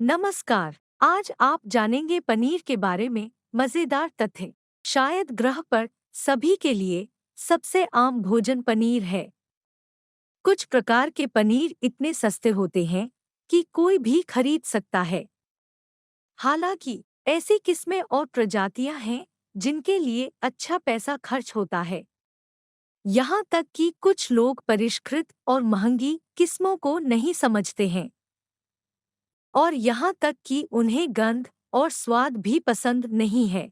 नमस्कार। आज आप जानेंगे पनीर के बारे में मजेदार तथ्य। शायद ग्रह पर सभी के लिए सबसे आम भोजन पनीर है। कुछ प्रकार के पनीर इतने सस्ते होते हैं कि कोई भी खरीद सकता है। हालांकि ऐसी किस्में और प्रजातियां हैं जिनके लिए अच्छा पैसा खर्च होता है। यहाँ तक कि कुछ लोग परिष्कृत और महंगी किस्मों को नहीं समझते हैं और यहाँ तक कि उन्हें गंध और स्वाद भी पसंद नहीं है।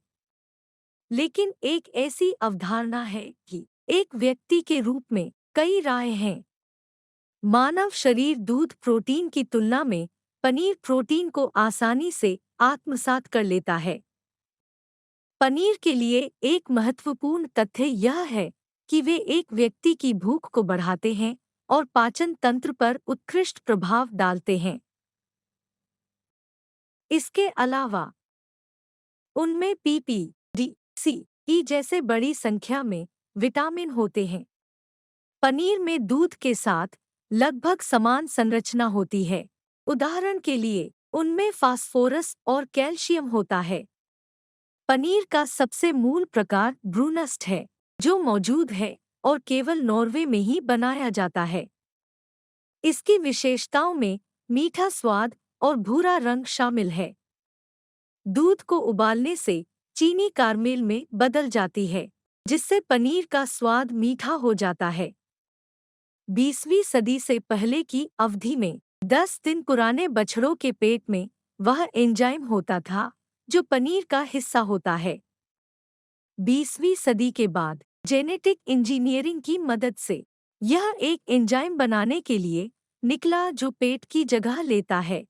लेकिन एक ऐसी अवधारणा है कि एक व्यक्ति के रूप में कई राय हैं। मानव शरीर दूध प्रोटीन की तुलना में पनीर प्रोटीन को आसानी से आत्मसात कर लेता है। पनीर के लिए एक महत्वपूर्ण तथ्य यह है कि वे एक व्यक्ति की भूख को बढ़ाते हैं और पाचन तंत्र पर उत्कृष्ट प्रभाव डालते हैं। इसके अलावा उनमें पीपी, डी, सी, ई जैसे बड़ी संख्या में विटामिन होते हैं। पनीर में दूध के साथ लगभग समान संरचना होती है। उदाहरण के लिए उनमें फास्फोरस और कैल्शियम होता है। पनीर का सबसे मूल प्रकार ब्रूनस्ट है, जो मौजूद है और केवल नॉर्वे में ही बनाया जाता है। इसकी विशेषताओं में मीठा स्वाद और भूरा रंग शामिल है। दूध को उबालने से चीनी कारमेल में बदल जाती है, जिससे पनीर का स्वाद मीठा हो जाता है। 20वीं सदी से पहले की अवधि में 10 दिन पुराने बछड़ों के पेट में वह एंजाइम होता था जो पनीर का हिस्सा होता है। 20वीं सदी के बाद जेनेटिक इंजीनियरिंग की मदद से यह एक एंजाइम बनाने के लिए निकला जो पेट की जगह लेता है।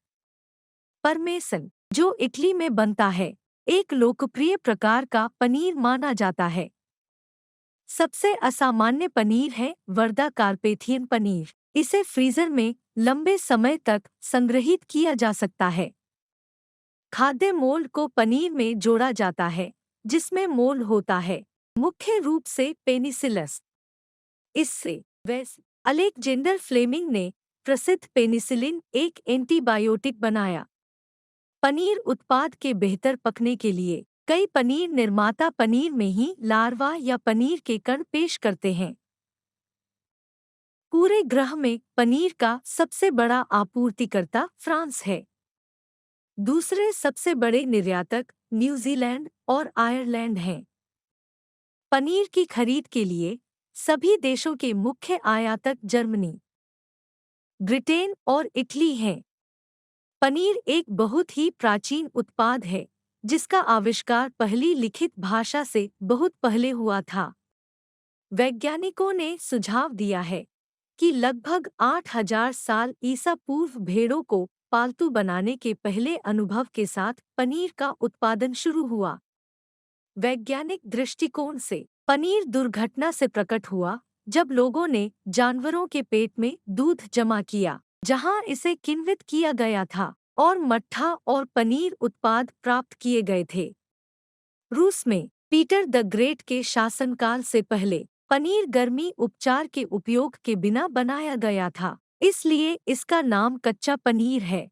परमेसन, जो इटली में बनता है, एक लोकप्रिय प्रकार का पनीर माना जाता है। सबसे असामान्य पनीर है वर्दा कार्पेथियन पनीर। इसे फ्रीजर में लंबे समय तक संग्रहित किया जा सकता है। खाद्य मोल्ड को पनीर में जोड़ा जाता है, जिसमें मोल्ड होता है, मुख्य रूप से पेनिसिलस। इससे अलेक्जेंडर फ्लेमिंग ने प्रसिद्ध पेनिसिलिन एक एंटीबायोटिक बनाया। पनीर उत्पाद के बेहतर पकने के लिए कई पनीर निर्माता पनीर में ही लार्वा या पनीर के कण पेश करते हैं। पूरे ग्रह में पनीर का सबसे बड़ा आपूर्तिकर्ता फ्रांस है। दूसरे सबसे बड़े निर्यातक न्यूजीलैंड और आयरलैंड हैं। पनीर की खरीद के लिए सभी देशों के मुख्य आयातक जर्मनी, ब्रिटेन और इटली हैं। पनीर एक बहुत ही प्राचीन उत्पाद है, जिसका आविष्कार पहली लिखित भाषा से बहुत पहले हुआ था। वैज्ञानिकों ने सुझाव दिया है कि लगभग 8000 साल ईसा पूर्व भेड़ों को पालतू बनाने के पहले अनुभव के साथ पनीर का उत्पादन शुरू हुआ। वैज्ञानिक दृष्टिकोण से पनीर दुर्घटना से प्रकट हुआ जब लोगों ने जानवरों के पेट में दूध जमा किया, जहां इसे किण्वित किया गया था और मट्ठा और पनीर उत्पाद प्राप्त किए गए थे। रूस में पीटर द ग्रेट के शासनकाल से पहले पनीर गर्मी उपचार के उपयोग के बिना बनाया गया था, इसलिए इसका नाम कच्चा पनीर है।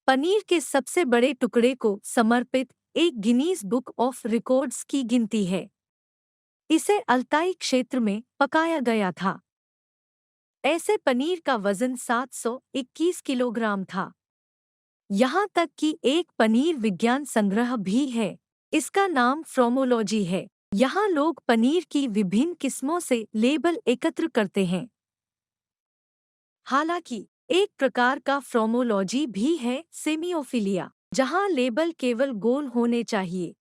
पनीर के सबसे बड़े टुकड़े को समर्पित एक गिनीज बुक ऑफ रिकॉर्ड्स की गिनती है। इसे अल्ताई क्षेत्र में पकाया गया था। ऐसे पनीर का वजन 721 किलोग्राम था। यहाँ तक कि एक पनीर विज्ञान संग्रह भी है। इसका नाम फ्रोमोलॉजी है। यहाँ लोग पनीर की विभिन्न किस्मों से लेबल एकत्र करते हैं। हालांकि एक प्रकार का फ्रोमोलॉजी भी है सेमियोफिलिया, जहाँ लेबल केवल गोल होने चाहिए।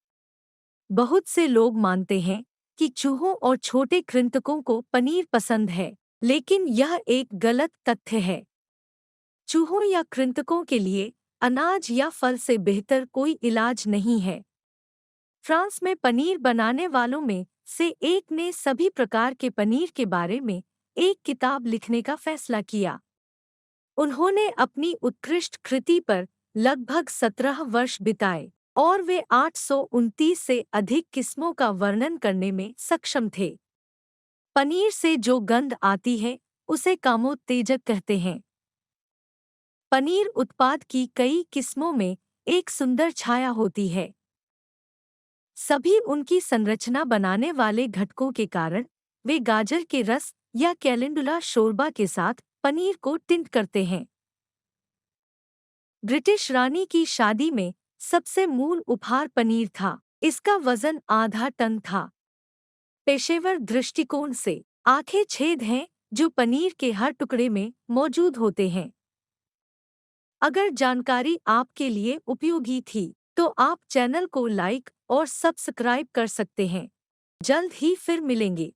बहुत से लोग मानते हैं कि चूहों और छोटे कृंतकों को पनीर पसंद है, लेकिन यह एक गलत तथ्य है। चूहों या कृंतकों के लिए अनाज या फल से बेहतर कोई इलाज नहीं है। फ्रांस में पनीर बनाने वालों में से एक ने सभी प्रकार के पनीर के बारे में एक किताब लिखने का फैसला किया। उन्होंने अपनी उत्कृष्ट कृति पर लगभग 17 वर्ष बिताए और वे 829 से अधिक किस्मों का वर्णन करने में सक्षम थे। पनीर से जो गंध आती है उसे कामोत्तेजक कहते हैं। पनीर उत्पाद की कई किस्मों में एक सुंदर छाया होती है। सभी उनकी संरचना बनाने वाले घटकों के कारण वे गाजर के रस या कैलेंडुला शोरबा के साथ पनीर को टिंट करते हैं। ब्रिटिश रानी की शादी में सबसे मूल उपहार पनीर था। इसका वजन आधा टन था। पेशेवर दृष्टिकोण से आंखें छेद हैं जो पनीर के हर टुकड़े में मौजूद होते हैं। अगर जानकारी आपके लिए उपयोगी थी तो आप चैनल को लाइक और सब्सक्राइब कर सकते हैं। जल्द ही फिर मिलेंगे।